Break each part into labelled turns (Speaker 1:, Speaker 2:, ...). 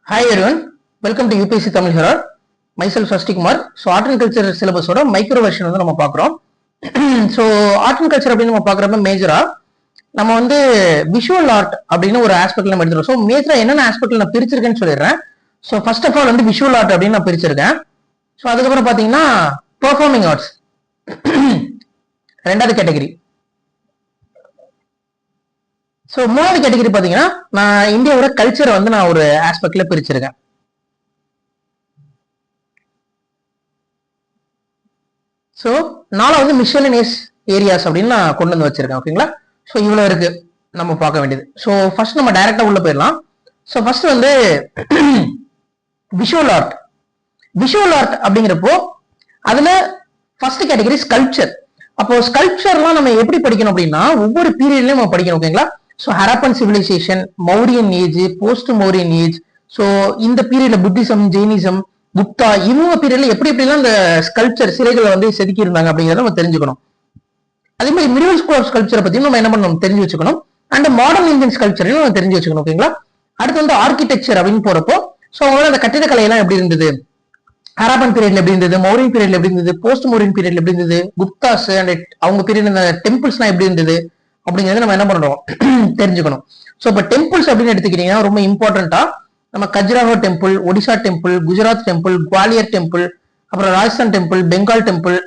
Speaker 1: Hi everyone, welcome to UPSC Tamil Herald. Myself Swasti Kumar. So Art and Culture syllabus oda micro version வந்து நம்ம பார்க்குறோம். So Art and Culture அப்படின்னு நம்ம பார்க்குறப்ப மேஜரா நம்ம வந்து விஷுவல் ஆர்ட் அப்படின்னு ஒரு ஆஸ்பெக்ட்ல நம்ம எடுத்துறோம். ஸோ மேஜரா என்னென்ன ஆஸ்பெக்ட்ல நான் பிரிச்சிருக்கேன்னு சொல்லிடுறேன். ஸோ ஃபர்ஸ்ட் ஆஃப் ஆல் வந்து விஷுவல் ஆர்ட் அப்படின்னு நான் பிரிச்சிருக்கேன். ஸோ அதுக்கப்புறம் பார்த்தீங்கன்னா பெர்ஃபார்மிங் ஆர்ட்ஸ் ரெண்டாவது கேட்டகரி. ஸோ மூணாவது கேட்டகரி பார்த்தீங்கன்னா நான் இந்தியாவோட கல்ச்சரை வந்து நான் ஒரு ஆஸ்பெக்ட்ல பிரிச்சிருக்கேன். ஸோ நாலாவது மிஷனரிஸ் ஏரியாஸ் அப்படின்னு நான் கொண்டு வந்து வச்சிருக்கேன். ஓகேங்களா? ஸோ இவ்வளோ இருக்கு நம்ம பார்க்க வேண்டியது. ஸோ ஃபர்ஸ்ட் நம்ம டைரக்டா உள்ள போயிடலாம். ஸோ ஃபர்ஸ்ட் வந்து விஷுவல் ஆர்ட். விஷுவல் ஆர்ட் அப்படிங்கிறப்போ அதுல ஃபர்ஸ்ட் கேட்டகரி ஸ்கல்ப்சர். அப்போ ஸ்கல்ப்சர்லாம் நம்ம எப்படி படிக்கணும் அப்படின்னா ஒவ்வொரு பீரியட்லயும் நம்ம படிக்கணும். ஓகேங்களா? So Harappan civilisation, Mauryan age, post Mauryan age, so இந்த பீரியட்ல புத்திசம், ஜெயினிசம், குப்தா, இவங்க பீரியட்ல எப்படி எப்படிலாம் இந்த ஸ்கல்ப்சர் சிலைகளை வந்து செதுக்கி இருந்தாங்க அப்படிங்கிறத நம்ம தெரிஞ்சுக்கணும். அதே மாதிரி மிடிவல் ஸ்கூல் ஆஃப் ஸ்கல்ப்சரை பத்தியும் நம்ம என்ன பண்ணணும் தெரிஞ்சு வச்சுக்கணும். அண்ட் மாடர்ன் இந்தியன் ஸ்கல்ப்சரையும் நம்ம தெரிஞ்சு வச்சுக்கணும். ஓகேங்களா? அடுத்து வந்து ஆர்கிடெக்சர் அப்படின்னு போறப்போ ஸோ அவங்களோட அந்த கட்டிடக்கலை எல்லாம் எப்படி இருந்தது, ஹராப்பன் பீரியட்ல எப்படி இருந்தது, மௌரியன் பீரியட்ல எப்படி இருந்தது, போஸ்ட் மௌரியன் பீரியட்ல எப்படி இருந்தது, குப்தாஸ் அண்ட் அவங்க பீரியட் இந்த டெம்பிள்ஸ்லாம் எப்படி இருந்தது அப்படிங்கறத நம்ம என்ன பண்ணணும் தெரிஞ்சுக்கணும். ஸோ இப்போ டெம்பிள்ஸ் அப்படின்னு எடுத்துக்கிட்டீங்கன்னா ரொம்ப இம்பார்ட்டண்டா நம்ம Khajuraho temple, Odisha temple, Gujarat temple, Gwalior temple, அப்புறம் Rajasthan temple, Bengal temple,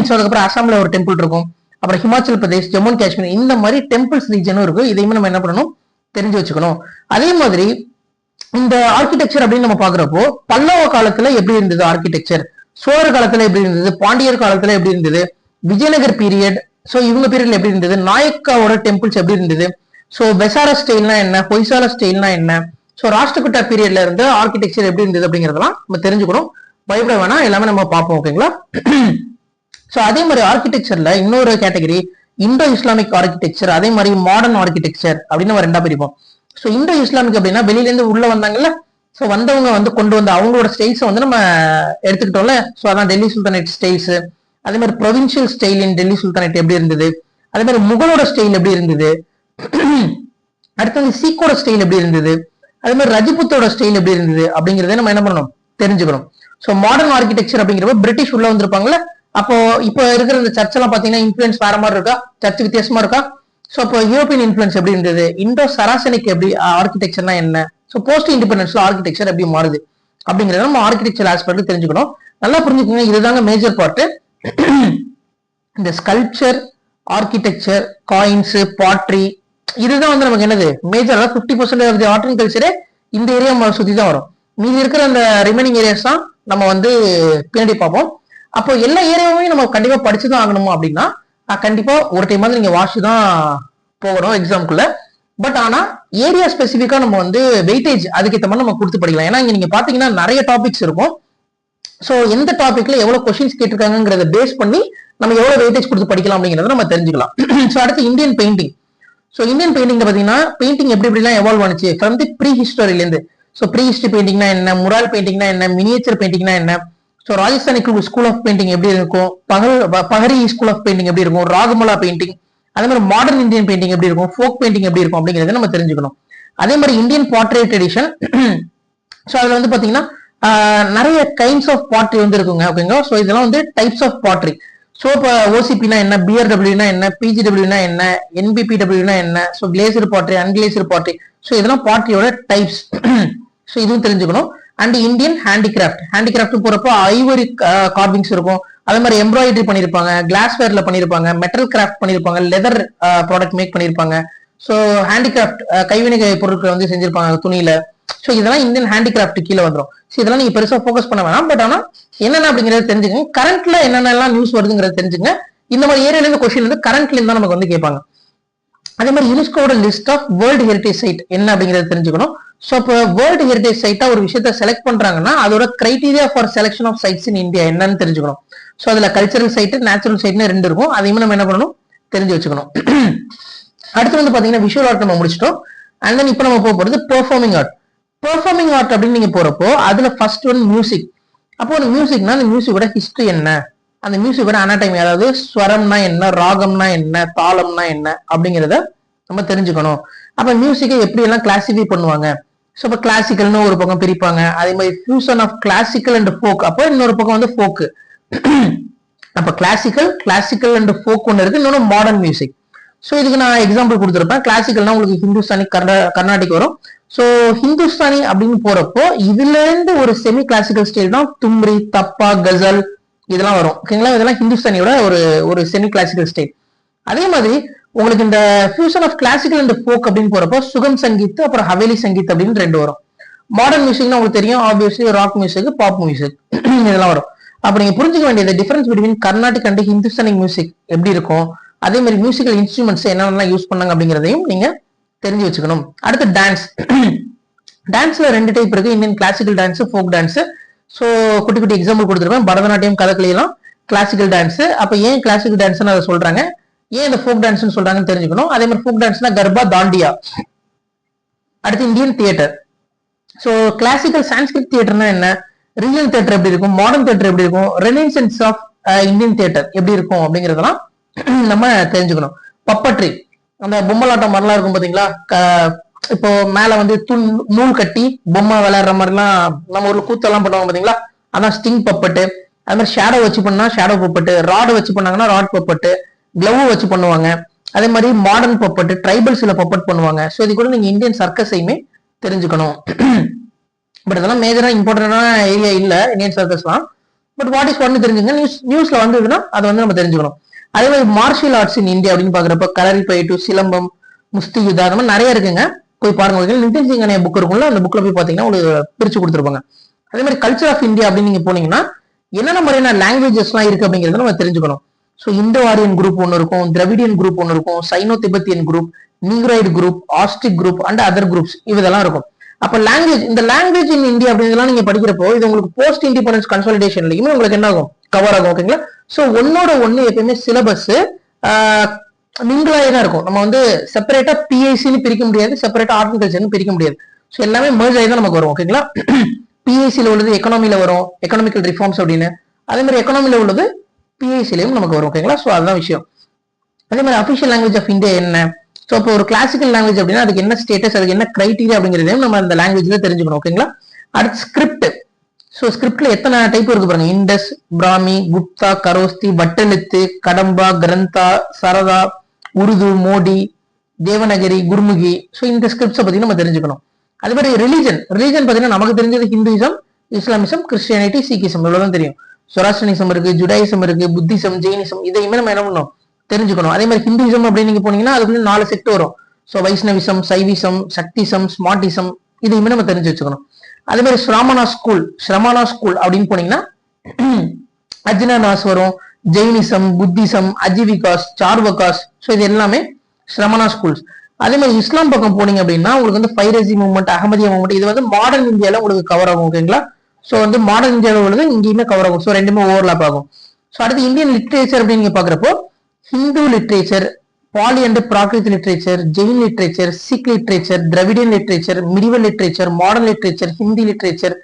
Speaker 1: so அதுக்கப்புறம் அசாம்ல ஒரு டெம்பிள் இருக்கும், அப்புறம் ஹிமாச்சல் பிரதேஷ், ஜம்மு அண்ட் காஷ்மீர், இந்த மாதிரி டெம்பிள்ஸ் ரீஜனும் இருக்கு. இதையுமே நம்ம என்ன பண்ணணும் தெரிஞ்சு வச்சுக்கணும். அதே மாதிரி இந்த ஆர்கிடெக்சர் அப்படின்னு நம்ம பாக்குறப்போ பல்லவ காலத்துல எப்படி இருந்தது ஆர்கிடெக்சர், சோழ காலத்துல எப்படி இருந்தது, பாண்டியர் காலத்துல எப்படி இருந்தது, விஜயநகர் பீரியட், ஸோ இவங்க பீரியட்ல எப்படி இருந்தது, நாயக்காவோட டெம்பிள்ஸ் எப்படி இருந்தது, ஸோ பெசாரா ஸ்டைல்னா என்ன, ஹொய்சாலா ஸ்டைல்னா என்ன, ஸோ ராஷ்டிரகுட்டா பீரியட்ல இருந்து ஆர்கிடெக்சர் எப்படி இருந்தது அப்படிங்கிறதெல்லாம் நம்ம தெரிஞ்சுக்கணும். பயப்பட வேணாம், எல்லாமே நம்ம பார்ப்போம். ஓகேங்களா? ஸோ அதே மாதிரி ஆர்கிடெக்சர்ல இன்னொரு கேட்டகரி இந்தோ இஸ்லாமிக் ஆர்கிடெக்சர், அதே மாதிரி மாடர்ன் ஆர்கிடெக்சர் அப்படின்னு நம்ம ரெண்டா பிரிப்போம். ஸோ இந்தோ இஸ்லாமிக் அப்படின்னா வெளியில இருந்து உள்ள வந்தாங்கல்ல, ஸோ வந்தவங்க வந்து கொண்டு வந்த அவங்களோட ஸ்டைல்ஸை வந்து நம்ம எடுத்துக்கிட்டோம்ல. ஸோ அதான் டெல்லி சுல்தானேட் ஸ்டைல்ஸ், அதே மாதிரி ப்ரொவின்சியல் ஸ்டைல் இன் டெல்லி சுல்தானேட் எப்படி இருந்தது, அதே மாதிரி முகலோட ஸ்டைல் எப்படி இருந்தது, அடுத்தது சீக்கோட ஸ்டைல் எப்படி இருந்தது, அதே மாதிரி ரஜபுத்தோட ஸ்டைல் எப்படி இருந்தது அப்படிங்கறத நம்ம என்ன பண்ணணும் தெரிஞ்சுக்கணும். ஸோ மாடர்ன் ஆர்கிடெக்சர் அப்படிங்கிறப்ப பிரிட்டிஷ் உள்ள வந்திருப்பாங்கல்ல, அப்போ இப்போ இருக்கிற இந்த சர்ச் எல்லாம் பாத்தீங்கன்னா இன்ஃபுளுன்ஸ் வேற மாதிரி இருக்கா, சர்ச் வித்தியாசமா இருக்கா. ஸோ அப்போ யூரோப்பியன் இன்ஃபுளுன்ஸ் எப்படி இருந்தது, இண்டோ சராசனிக் எப்படி ஆர்கிடெக்சர்னா என்ன, ஸோ போஸ்ட் இண்டிபெண்டன்ஸ்ல ஆர்கிடெக்சர் எப்படி மாறுது அப்படிங்கறத நம்ம ஆர்கிடெக்சர் ஆஸ்பெக்ட் தெரிஞ்சுக்கணும். நல்லா புரிஞ்சுக்கோங்க, இதுதாங்க மேஜர் பார்ட். இந்த ஸ்கல்ப்சர், ஆர்கிடெக்சர், காயின்ஸ், பாட்ரி, இதுதான் வந்து நமக்கு என்னது major. 50% of the art and கல்ச்சரே இந்த ஏரியா சுத்தி தான் வரும். மீதி இருக்கிற அந்த ரிமைனிங் ஏரியாஸ் தான் நம்ம வந்து பின்னாடி பார்ப்போம். அப்போ எல்லா ஏரியாவுமே நம்ம கண்டிப்பா படிச்சுதான் ஆகணுமா அப்படின்னா கண்டிப்பா ஒரு டைம் வந்து நீங்க வாட்ச் தான் போகணும் எக்ஸாம்குள்ள. பட் ஆனா ஏரியா ஸ்பெசிஃபிக்கா நம்ம வந்து வெயிட்டேஜ் அதுக்கேற்ற மாதிரி நம்ம கொடுத்து படிக்கலாம். ஏன்னா இங்க நீங்க பாத்தீங்கன்னா நிறைய டாபிக்ஸ் இருக்கும். ஸோ எந்த டாபிக்ல எவ்வளவு கொஸ்டின்ஸ் கேட்டிருக்காங்கிறத பேஸ் பண்ணி நம்ம எவ்வளவு வெயிட்டேஜ் கொடுத்து படிக்கலாம் அப்படிங்கறத நம்ம தெரிஞ்சுக்கலாம். ஸோ அடுத்து இந்தியன் பெயிண்டிங். ஸோ இந்தியன் பெயிண்டிங்ல பாத்தீங்கன்னா பெயிண்டிங் எப்படி எப்படிலாம் எவால்வ் ஆனிச்சு ஃப்ரம் தி ப்ரீ ஹிஸ்டரியில இருந்து. ஸோ ப்ரீ ஹிஸ்டரி பெயிண்டிங்னா என்ன, முரால் பெயிண்டிங்னா என்ன, மினியேச்சர் பெயிண்டிங்னா என்ன, ஸோ ராஜஸ்தானிக்கு ஸ்கூல் ஆஃப் பெயிண்டிங் எப்படி இருக்கும், பஹரி ஸ்கூல் ஆஃப் பெயிண்டிங் எப்படி இருக்கும், ராகமலா பெயிண்டிங், அதே மாதிரி மாடர்ன் இந்தியன் பெயிண்டிங் எப்படி இருக்கும், ஃபோக் பெயிண்டிங் எப்படி இருக்கும் அப்படிங்கறத நம்ம தெரிஞ்சுக்கணும். அதே மாதிரி இந்தியன் போர்ட்ரேட் எடிஷன். ஸோ அதுல வந்து பாத்தீங்கன்னா நிறைய கைண்ட்ஸ் ஆஃப் பாட்ரி வந்து இருக்குங்க. ஓகேங்க? ஸோ இதெல்லாம் வந்து டைப்ஸ் ஆஃப் பாட்ரி. ஸோ இப்போ ஓசிபினா என்ன, பிஆர்டபிள்யூனா என்ன, பிஜிடபிள்யூனா என்ன, என்பிபிடபிள்யூனா என்ன, ஸோ கிளேசர் பாட்ரி, அன்கிளேசர் பாட்ரி, ஸோ இதெல்லாம் பாட்ரியோட டைப்ஸ். ஸோ இதுவும் தெரிஞ்சுக்கணும். And Indian handicraft. ஹேண்டிகிராஃப்ட் போறப்போ ஐவரி கார்விங்ஸ் இருக்கும், அதே மாதிரி எம்ப்ராய்டரி பண்ணிருப்பாங்க, கிளாஸ் வேர்ல பண்ணிருப்பாங்க, மெட்டல் கிராஃப்ட் பண்ணிருப்பாங்க, லெதர் ப்ராடக்ட் மேக் பண்ணிருப்பாங்க. ஸோ ஹேண்டிகிராஃப்ட் கைவினை பொருட்களை வந்து செஞ்சிருப்பாங்க துணியில. ஸோ இதெல்லாம் இந்தியன் ஹேண்டிகிராஃப்ட் கீழே வந்துடும். ஸோ இதெல்லாம் நீங்க பெருசா ஃபோக்கஸ் பண்ண வேணாம். பட் ஆனா என்னென்ன அப்படிங்கறத தெரிஞ்சுக்கங்க. கரண்ட்ல என்னென்னலாம் நியூஸ் வருதுங்கிறத தெரிஞ்சுங்க. இந்த மாதிரி ஏரியால இருந்து கொஸ்டின் வந்து கரண்ட்ல இருந்தா நமக்கு வந்து கேட்பாங்க. அதே மாதிரி யுனெஸ்கோட list of world heritage site என்ன அப்படிங்கறத தெரிஞ்சுக்கணும். ஸோ இப்போ வேர்ல்டு ஹெரிடேஜ் சைட்டா ஒரு விஷயத்த செலக்ட் பண்றாங்கன்னா அதோட criteria for selection of sites in India என்னன்னு தெரிஞ்சுக்கணும். ஸோ அதுல கல்ச்சரல் சைட், நேச்சுரல் சைட்னு ரெண்டு இருக்கும். அதையுமே நம்ம என்ன பண்ணணும் தெரிஞ்சு வச்சுக்கணும். அடுத்து வந்து பாத்தீங்கன்னா விஷுவல் ஆர்ட் நம்ம முடிச்சிட்டோம். அண்ட் தென் இப்போ நம்ம போக போறது பெர்ஃபார்மிங் ஆர்ட். பெர்ஃபார்மிங் ஆர்ட் அப்படின்னு நீங்க போறப்போ அதுல ஃபர்ஸ்ட் ஒன் மியூசிக். அப்போ ஒரு மியூசிக்னா அந்த மியூசிக்கோட ஹிஸ்டரி என்ன, அந்த மியூசிக்கோட அனாட்டமி, அதாவது ஸ்வரம்னா என்ன, ராகம்னா என்ன, தாளம்னா என்ன அப்படிங்கிறத நம்ம தெரிஞ்சுக்கணும். அப்ப மியூசிக்கை எப்படி எல்லாம் கிளாசிஃபை பண்ணுவாங்க, ஸோ இப்போ கிளாசிக்கல்னு ஒரு பக்கம் பிரிப்பாங்க. அதே மாதிரி fusion of classical and folk, அப்போ இன்னொரு பக்கம் வந்து ஃபோக்கு. அப்ப கிளாசிக்கல் அண்ட் ஃபோக் ஒன்று இருக்கு, இன்னொன்று மாடர்ன் மியூசிக். ஸோ இதுக்கு நான் எக்ஸாம்பிள் கொடுத்துருப்பேன். கிளாசிக்கல்னா உங்களுக்கு ஹிந்துஸ்தானி, கர்நாடிக் வரும். ஸோ ஹிந்துஸ்தானி அப்படின்னு போறப்போ இதுல இருந்து ஒரு செமி கிளாசிக்கல் ஸ்டைல் தான் தும்ரி, தப்பா, கசல் இதெல்லாம் வரும். ஓகேங்களா, இதெல்லாம் ஹிந்துஸ்தானியோட ஒரு செமி கிளாசிக்கல் ஸ்டைல். அதே மாதிரி உங்களுக்கு இந்த fusion of classical and folk அப்படின்னு போறப்போ சுகம் சங்கீத் அப்புறம் ஹவேலி சங்கீத் அப்படின்னு 2 வரும். மாடர்ன் மியூசிக்னா உங்களுக்கு தெரியும், obviously rock music, pop music இதெல்லாம் வரும். அப்ப நீங்க புரிஞ்சுக்க வேண்டியது difference between Carnatic and Hindustani music எப்படி இருக்கும், அதே மாதிரி மியூசிக்கல் இன்ஸ்ட்ருமெண்ட்ஸ் என்னென்னலாம் யூஸ் பண்ணாங்க அப்படிங்கிறதையும் நீங்க தெரிஞ்சு வச்சுக்கணும். அடுத்து டான்ஸ். டான்ஸ்ல 2 டைப் இருக்கு, Indian classical dance, folk dance. So குட்டி குட்டி எக்ஸாம்பிள் கொடுத்துருப்பேன். பரதநாட்டியம், கதகளி எல்லாம் கிளாசிக்கல் டான்ஸ். அப்ப ஏன் கிளாசிக்கல் டான்ஸ்னு அதை சொல்றாங்க, ஏன் இந்த ஃபோக் டான்ஸ்னு சொல்றாங்கன்னு தெரிஞ்சுக்கணும். அதே மாதிரி ஃபோக் டான்ஸ்னா கர்பா, தாண்டியா. அடுத்து Indian theatre. So classical Sanskrit தியேட்டர்னா என்ன, ரீஜனல் தியேட்டர் எப்படி இருக்கும், மாடர்ன் தியேட்டர் எப்படி இருக்கும், ரெனெசன்ஸ் ஆஃப் இந்தியன் தியேட்டர் எப்படி இருக்கும் அப்படிங்கறதெல்லாம் நம்ம தெரிஞ்சுக்கணும். பப்பட்ரி, அந்த பொம்மலாட்டம் மாதிரிலாம் இருக்கும் பாத்தீங்களா, இப்போ மேல வந்து நூல் கட்டி பொம்மை விளையாடுற மாதிரிலாம் நம்ம ஒரு கூத்தெல்லாம் பண்ணுவாங்க பாத்தீங்களா, அதான் ஸ்டிங் பப்பட்டு. அது மாதிரி ஷேடோ வச்சு பண்ணா ஷேடோ பப்பட்டு, ராடு வச்சு பண்ணாங்கன்னா ராட் பப்பட்டு, கிளவ் வச்சு பண்ணுவாங்க. அதே மாதிரி மாடர்ன் பப்பட்டு, ட்ரைபல்ஸ்ல பப்பட் பண்ணுவாங்க. ஸோ இது கூட நீங்க இந்தியன் சர்க்கஸையுமே தெரிஞ்சுக்கணும். பட் இதெல்லாம் மேஜரா இம்பார்ட்டன்டான ஏரியா இல்ல இந்தியன் சர்க்கஸ்லாம். பட் வாட் இஸ் வாட்னு தெரிஞ்சுங்க. நியூஸ்ல வந்ததுன்னா அதை வந்து நம்ம தெரிஞ்சுக்கணும். அதே மாதிரி மார்ஷியல் ஆர்ட்ஸ் இன் இந்தியா அப்படின்னு பாக்குறப்ப கலரி பயிட்டு, சிலம்பம், முஸ்தி யுதா, அந்த மாதிரி நிறைய இருக்குங்க. போய் பாருங்க. நிதின் சிங் புக் இருக்கும்ல, அந்த புக்ல போய் பாத்தீங்கன்னா உங்களுக்கு பிரிச்சு கொடுத்துருப்பாங்க. அதே மாதிரி கல்ச்சர் ஆஃப் இந்தியா அப்படின்னு நீங்க போனீங்கன்னா என்னென்ன மாதிரியான லாங்குவேஜஸ் எல்லாம் இருக்கு அப்படிங்கறத நம்ம தெரிஞ்சுக்கணும். ஸோ இந்தோ ஆரியன் குரூப் ஒன்று இருக்கும், திராவிடியன் குரூப் ஒன்று இருக்கும், cyano Tibetan group, Negroid group, ஆஸ்ட்ரிக் group and other groups இதெல்லாம் இருக்கும். அப்ப லாங்குவேஜ், இந்த லாங்குவேஜ் இன் இந்தியா அப்படிங்கிறதெல்லாம் நீங்க படிக்கிறப்போ இது உங்களுக்கு போஸ்ட் இண்டிபெண்டன்ஸ் கன்சாலிடேஷன்லயுமே உங்களுக்கு என்ன ஆகும், கவர் ஆகும். ஓகேங்களா, சோ ஒன்னோட ஒண்ணு எப்பயுமே சிலபஸ் மிங்கிளாயே தான் இருக்கும். நம்ம வந்து செப்பரேட்டா பிஐசின்னு பிரிக்க முடியாது, செப்பரேட்டா ஆர்ட் அண்ட் கல்ச்சர்னு பிரிக்க முடியாது. ஸோ எல்லாமே மெர்ஜ் ஆகி தான் நமக்கு வரும். ஓகேங்களா, பிஐசியில உள்ளது எக்கனாமில வரும், எக்கனாமிக்கல் ரிஃபார்ம்ஸ் அப்படின்னு. அதே மாதிரி எக்கனாமில உள்ளது பிஐசிலையும் நமக்கு வரும். ஓகேங்களா, ஸோ அதுதான் விஷயம். அதே மாதிரி அபிஷியல் லாங்குவேஜ் ஆஃப் இந்தியா என்ன, ஸோ இப்போ ஒரு கிளாசிக்கல் லாங்குவேஜ் அப்படின்னா அதுக்கு என்ன ஸ்டேட்டஸ், அதுக்கு என்ன கிரைட்டீரியா அப்படிங்கிறதையும் நம்ம அந்த லாங்குவேஜ்ல தெரிஞ்சுக்கணும். ஓகேங்களா, அடுத்து ஸ்கிரிப்ட். ஸோ ஸ்கிரிப்ட்ல எத்தனை டைப் இருக்கு பாருங்க, இண்டஸ், பிராமி, குப்தா, கரோஸ்தி, வட்டெழுத்து, கடம்பா, கிரந்தா, சரதா, உருது, மோடி, தேவநகரி, குர்முகி. ஸோ இந்த ஸ்கிரிப்ட்ஸை பத்தி நம்ம தெரிஞ்சுக்கணும். அதே மாதிரி ரிலிஜன் பாத்தீங்கன்னா நமக்கு தெரிஞ்சது ஹிந்துயிசம், இஸ்லாமிசம், கிறிஸ்டியானிட்டி, சீக்கிசம் இவ்வளவுதான் தெரியும். சொராஸ்ட்ரனிசம் இருக்கு, ஜுடாயிசம் இருக்கு, புத்திசம், ஜெயினிசம், இதையுமே நம்ம என்ன பண்ணணும், தெரிஞ்சுக்கணும். அதே மாதிரி ஹிந்துயிசம் அப்படின்னு நீங்க போனீங்கன்னா அதுக்குள்ள 4 செக்ட் வரும். ஸோ வைஷ்ணவிசம், சைவிசம், சக்திசம், ஸ்மார்ட்டிசம், இதையுமே நம்ம தெரிஞ்சு வச்சுக்கணும். அதே மாதிரி ஸ்ரமணா ஸ்கூல் அப்படின்னு போனீங்கன்னா அஜ்னானாஸ் வரும், ஜெயினிசம், புத்திசம், அஜீவிகாஸ், சார்வகாஸ். ஸோ இது எல்லாமே ஸ்ரமணா ஸ்கூல்ஸ். அதே மாதிரி இஸ்லாம் பக்கம் போனீங்க அப்படின்னா உங்களுக்கு வந்து ஃபைரசி மூவ்மெண்ட், அகமதியா மூவ்மெண்ட், இது வந்து மாடர்ன் இந்தியால உங்களுக்கு கவர் ஆகும். ஓகேங்களா, ஸோ வந்து மாடர்ன் இந்தியாவில் உள்ளது இங்கேயுமே கவர் ஆகும். ஸோ ரெண்டுமே ஓவர்லாப் ஆகும். ஸோ அடுத்து இந்தியன் லிட்ரேச்சர் அப்படின்னு நீங்க பாக்குறப்போ Hindu literature, Pali and Prakrit literature, Jain literature, Sikh literature, Dravidian literature, medieval literature, modern literature, Hindi literature,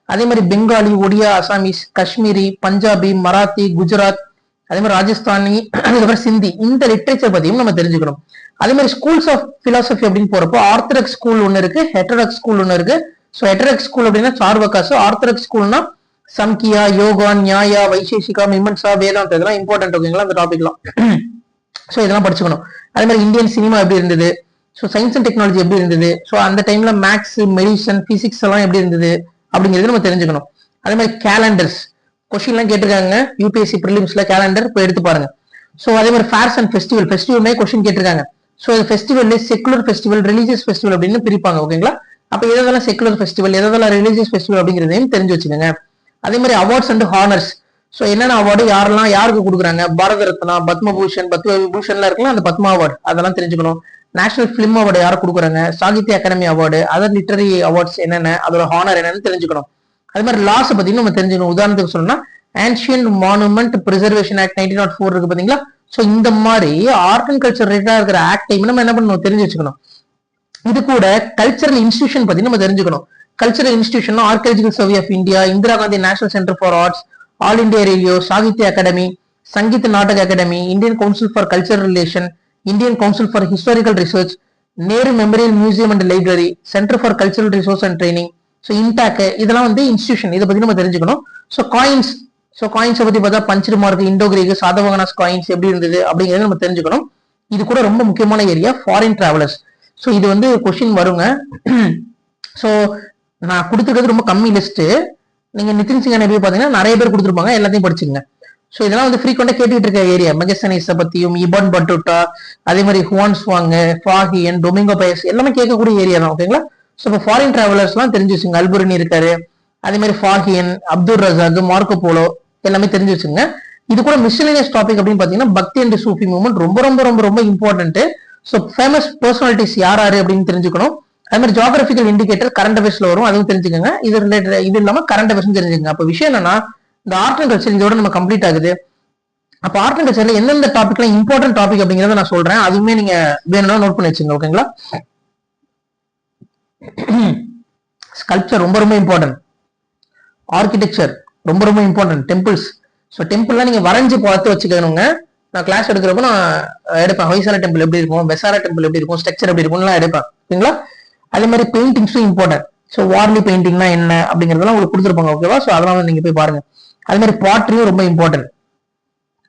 Speaker 1: அதே மாதிரி பெங்காலி, ஒடியா, அசாமீஸ், காஷ்மீரி, பஞ்சாபி, மராத்தி, குஜராத், அதே மாதிரி ராஜஸ்தானி, அதுக்கப்புறம் சிந்தி, இந்த லிட்ரேச்சர் பத்தியும் நம்ம தெரிஞ்சுக்கணும். அதே மாதிரி ஸ்கூல்ஸ் ஆஃப் பிலாசபி அப்படின்னு போறப்போ ஆர்த்தடாக்ஸ் ஸ்கூல் ஒன்னு இருக்கு, ஹெட்டராக்ஸ் ஸ்கூல் ஒன்னு இருக்கு. ஸோ ஹெட்டராக்ஸ் ஸ்கூல் அப்படின்னா சார்வகாஸ், ஆர்த்தடாக்ஸ் ஸ்கூல்னா சம்கியா, யோகா, நியாயா, வைசேஷிகா, மீமாம்சா, வேதாந்தம், இதெல்லாம் இம்பார்ட்டன்ட். ஓகேங்களா, அந்த டாபிக்லாம் ஸோ இதெல்லாம் படிச்சுக்கணும். அதே மாதிரி இந்தியன் சினிமா எப்படி இருந்தது, ஸோ சயின்ஸ் அண்ட் டெக்னாலஜி எப்படி இருந்தது, ஸோ அந்த டைம்ல மேக்ஸ், மெடிசன், பிசிக்ஸ் எல்லாம் எப்படி இருந்தது அப்படிங்கிறது நம்ம தெரிஞ்சுக்கணும். அதே மாதிரி கேலண்டர்ஸ், கொஸ்டின்லாம் கேட்டிருக்காங்க யூபிஎஸ்சி ப்ரிலிம்ஸ்ல, கேலண்டர் போய் எடுத்து பாருங்க. ஸோ அதே மாதிரி ஃபேர்ஸ் அண்ட் ஃபெஸ்டிவல்மே கொஸ்டின் கேட்டிருக்காங்க. ஸோ ஃபெஸ்டிவல்ல செக்குலர் ஃபெஸ்டிவல், ரிலீஜியஸ் ஃபெஸ்டிவல் அப்படின்னு பிரிப்பாங்க. ஓகேங்களா, அப்ப எதெல்லாம் செக்குலர் ஃபெஸ்டிவல், எதெல்லாம் ரிலீஜியஸ் ஃபெஸ்டிவல் அப்படிங்கிறதையும் தெரிஞ்சு வச்சுக்கோங்க. அதே மாதிரி அவார்ட்ஸ் அண்ட் ஹானர்ஸ், ஸோ என்னென்ன அவார்டு யாரெல்லாம் யாருக்கு கொடுக்குறாங்க, பாரத ரத்னா, பத்மபூஷன் இருக்கலாம், அந்த பத்மா அவார்டு அதெல்லாம் தெரிஞ்சுக்கணும். நேஷனல் பிலிம் அவார்டு யார் கொடுக்குறாங்க, Sahitya Akademi award, other literary awards என்னென்ன, அதோட ஹானர் என்னன்னு தெரிஞ்சுக்கணும். அது மாதிரி லாஸ் பத்தி நம்ம தெரிஞ்சுக்கணும். உதாரணத்துக்கு சொல்லணும்னா ஆன்ஷியன்ட் மானுமெண்ட் பிரிசர்வேஷன் ஆக்ட் 1904 இருக்கு பாத்தீங்களா. ஸோ இந்த மாதிரி ஆர்ட் அண்ட் கல்ச்சர் ரிலேட்டடா இருக்கிற ஆக்ட் நம்ம என்ன பண்ணணும், தெரிஞ்சு வச்சுக்கணும். இது கூட கல்ச்சரல் இன்ஸ்டிடியூஷன் பத்தி நம்ம தெரிஞ்சுக்கணும். Cultural institution Archaeological Survey of India, Indira Gandhi National Centre for Arts, All India Radio, Sahitya Akademi, Sangeet Natak Akademi, Indian Council for Cultural Relation, Indian Council for Historical Research, Nehru Memorial Museum and Library, Centre for Cultural Resource and Training, so INTACH, இதெல்லாம் வந்து institution. இதை பத்தி நம்ம தெரிஞ்சுக்கணும். So coins, so காயின்ஸை பத்தி பார்த்தா பஞ்சு mark, Indo Greek, Satavahanas coins எப்படி இருந்தது அப்படிங்கிறத நம்ம தெரிஞ்சுக்கணும். இது கூட ரொம்ப முக்கியமான ஏரியா ஃபாரின் டிராவலர்ஸ். ஸோ இது வந்து கொஸ்டின் வருங்க. ஸோ நான் கொடுத்துருக்கிறது ரொம்ப கம்மி லிஸ்ட். நீங்க நிதின் சிங் எப்படி பாத்தீங்கன்னா நிறைய பேர் கொடுத்துருப்பாங்க, எல்லாத்தையும் படிச்சுங்க. ஸோ இதெல்லாம் வந்து ஃப்ரீக்வெண்டா கேட்டுட்டு இருக்க ஏரியா. மெகஸ்தனீஸை பத்தியும், இபான் பட்டுட்டா, அதே மாதிரி ஹுவான் ஸ்வாங், ஃபாஹியன், டொமிங்கோ பயஸ் எல்லாமே கேட்கக்கூடிய ஏரியா தான். ஓகேங்களா? ஸோ இப்போ ஃபாரின் டிராவலர்ஸ்லாம் தெரிஞ்சு வச்சுங்க. அல்புரினி இருக்காரு, அதே மாதிரி ஃபாஹியன், அப்துல் ரசாக், மார்க்கோ போலோ எல்லாமே தெரிஞ்சு வச்சுங்க. இது கூட மிஸ்லினியஸ் டாபிக் அப்படின்னு பாத்தீங்கன்னா பக்தி அண்ட் சூஃபி மூவ்மெண்ட் ரொம்ப ரொம்ப ரொம்ப ரொம்ப இம்பார்ட்டன்ட். ஸோ ஃபேமஸ் பர்சனாலிட்டிஸ் யார் அப்படின்னு தெரிஞ்சுக்கணும். அது மாதிரி ஜியோகிராபிக்கல் இண்டிகேட்டர் கரண்ட் அஃபேர்ஸ்ல வரும், அதுவும் தெரிஞ்சுக்கோங்க. இது ரிலேட்டட், இது இல்லாம கரண்ட் அஃபேர்ஸ் தெரிஞ்சுக்கங்க. அப்ப விஷயம் என்னன்னா, இந்த ஆர்ட் அண்ட் கல்ச்சர் இதோட நம்ம கம்ப்ளீட் ஆகுது. அப்ப ஆர்ட் அண்ட் கல்ச்சர்ல எந்தெந்த டாபிக்லாம் இம்பார்ட்டன்ட் டாபிக் அப்படிங்கறத நான் சொல்றேன், அதுவுமே நீங்க வேணும்னா நோட் பண்ணி வச்சுங்க. ஓகேங்களா? ஸ்கல்ப்சர் ரொம்ப ரொம்ப இம்பார்ட்டன்ட். ஆர்கிடெக்சர் ரொம்ப ரொம்ப இம்பார்ட்டன்ட். டெம்பிள்ஸ், ஸோ டெம்பிள்லாம் நீங்க வரைஞ்சு பார்த்து வச்சுக்கணுங்க. நான் கிளாஸ் எடுக்கிறப்ப நான் எடுப்பேன். ஹொய்சாலா டெம்பிள் எப்படி இருக்கும், பெசாரா டெம்பிள் எப்படி இருக்கும், ஸ்ட்ரக்சர் எப்படி இருக்கும்லாம் எடுப்பேன். ஓகேங்களா? அதே மாதிரி பெயிண்டிங்ஸும் இம்பார்ட்டன்ட். ஸோ வார்லி பெயிண்டிங்னா என்ன அப்படிங்கிறதெல்லாம் உங்களுக்கு கொடுத்துருப்பாங்க. ஓகேவா? ஸோ அதெல்லாம் நீங்க போய் பாருங்க. அதே மாதிரி பாட்ரியும் ரொம்ப இம்பார்ட்டன்ட்.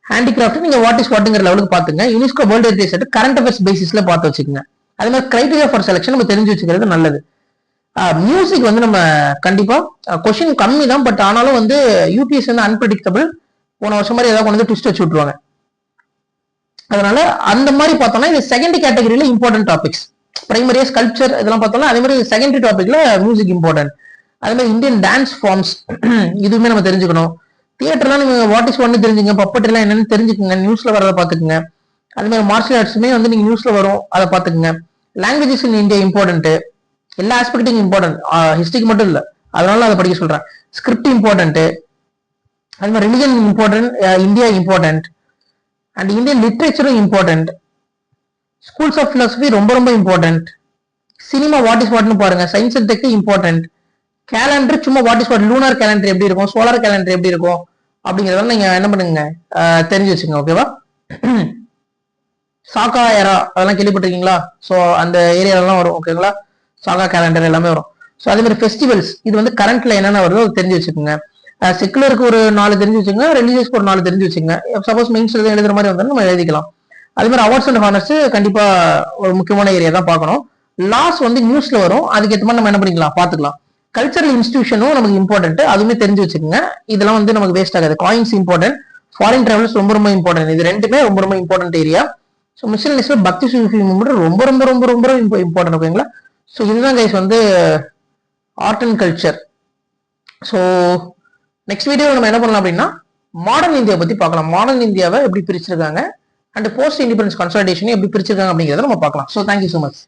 Speaker 1: ஹேண்டிகிராஃப்ட் நீங்க வாட் இஸ் வாட்டுங்கிற லெவலுக்கு பாத்துங்க. UNESCO world heritage site current affairs பேசிஸ்ல பார்த்து வச்சுக்கோங்க. அதே மாதிரி கிரைட்டீரியா ஃபார் செலக்ஷன் நம்ம தெரிஞ்சு வச்சுக்கிறது நல்லது. மியூசிக் வந்து நம்ம கண்டிப்பா கொஸ்டின் கம்மி தான், பட் ஆனாலும் வந்து யூபிஎஸ் வந்து அன்பிரடிக்டபிள். போன வருஷம் மாதிரி ஏதாவது கொண்டு ட்விஸ்ட் வச்சு விட்டுருவாங்க. அதனால அந்த மாதிரி பார்த்தோம்னா இது செகண்டரி கேட்டகரியில இம்பார்ட்டன்ட் டாபிக்ஸ். பிரைமரியா ஸ்கல்ப்சர் இதெல்லாம் பார்த்தோம்னா, அதே மாதிரி செகண்டரி டாபிக்ல மியூசிக் இம்பார்ட்டன்ட். அதே மாதிரி இந்தியன் டான்ஸ் ஃபார்ம்ஸ் இதுவுமே நம்ம தெரிஞ்சுக்கணும். தியேட்டர்லாம் நீங்க வாட் இஸ் ஒன்னு தெரிஞ்சுங்க, பப்பட்ரிலாம் என்னன்னு தெரிஞ்சுக்கோங்க, நியூஸ்ல வரதை பாத்துக்கோங்க. அதே மாதிரி மார்ஷியல் ஆர்ட்ஸுமே வந்து நீங்க நியூஸ்ல வரும், அதை பாத்துக்கோங்க. Languages in India important. எல்லா ஆஸ்பெக்டும் இம்பார்ட்டன்ட், ஹிஸ்டரிக்கு மட்டும் இல்ல, அதனால அதை படிக்க சொல்றேன். Script important. அது மாதிரி religion important, India important. And Indian லிட்ரேச்சரும் இம்பார்ட்டன்ட். ஸ்கூல்ஸ் ஆஃப் பிலாசபி ரொம்ப ரொம்ப இம்பார்ட்டன்ட். சினிமா வாட் இஸ் வாட்னு பாருங்க. Science and tech important. Calendar சும்மா what is what, lunar calendar எப்படி இருக்கும், சோலார் கேலண்டர் எப்படி இருக்கும் அப்படிங்கிறதெல்லாம் நீங்க என்ன பண்ணுங்க, தெரிஞ்சு வச்சுங்க. ஓகேவா? சாக்கா ஏரா அதெல்லாம் கேள்விப்பட்டிருக்கீங்களா? ஸோ அந்த ஏரியாலாம் வரும். ஓகேங்களா? சாகா கேலண்டர் எல்லாமே வரும். ஸோ அதே மாதிரி ஃபெஸ்டிவல்ஸ் இது வந்து கரண்ட்ல என்னென்ன வருதோ அது தெரிஞ்சு வச்சுக்கோங்க. செக்குலருக்கு ஒரு 4 தெரிஞ்சு வச்சுங்க, ரிலீஜியஸ்க்கு ஒரு 4 தெரிஞ்சு வச்சுங்க. சப்போஸ் மெயின்ஸ் எழுதுற மாதிரி வந்தாலும் நம்ம எழுதிக்கலாம். அதே மாதிரி அவார்ட்ஸ் அண்ட் ஹானர்ஸ் கண்டிப்பா ஒரு முக்கியமான ஏரியா தான் பார்க்கணும். லாஸ் வந்து நியூஸ்ல வரும், அதுக்கேற்ற மாதிரி நம்ம என்ன பண்ணிக்கலாம் பார்த்துக்கலாம். கல்ச்சரல் இன்ஸ்டிடியூஷனும் நமக்கு இம்பார்ட்டன்ட், அதுவுமே தெரிஞ்சு வச்சுக்கோங்க. இதெல்லாம் வந்து நமக்கு வேஸ்ட் ஆகாது. காயின்ஸ் இம்பார்ட்டன்ட், ஃபாரின் டிராவல்ஸ் ரொம்ப ரொம்ப இம்பார்ட்டன்ட். இது ரெண்டுமே ரொம்ப ரொம்ப இம்பார்ட்டன்ட் ஏரியா. ஸோ மிஸ்லினியஸ்ல பக்தி சூஃபி மூவ்மெண்ட் ரொம்ப ரொம்ப ரொம்ப ரொம்ப இம்பார்ட்டன்ட். ஓகேங்களா? ஸோ இதுதான் கைஸ் வந்து art and culture. So next வீடியோவில் நம்ம என்ன பண்ணலாம் அப்படின்னா மாடர்ன் இந்தியா பத்தி பார்க்கலாம். மாடர்ன் இந்தியாவை எப்படி பிரிச்சிருக்காங்க அண்ட் போஸ்ட் இண்டிபெண்டன்ஸ் கன்சாலிடேஷன் எப்படி பிரிச்சிருக்காங்க அப்படிங்கிறத நம்ம பார்க்கலாம். So thank you so much.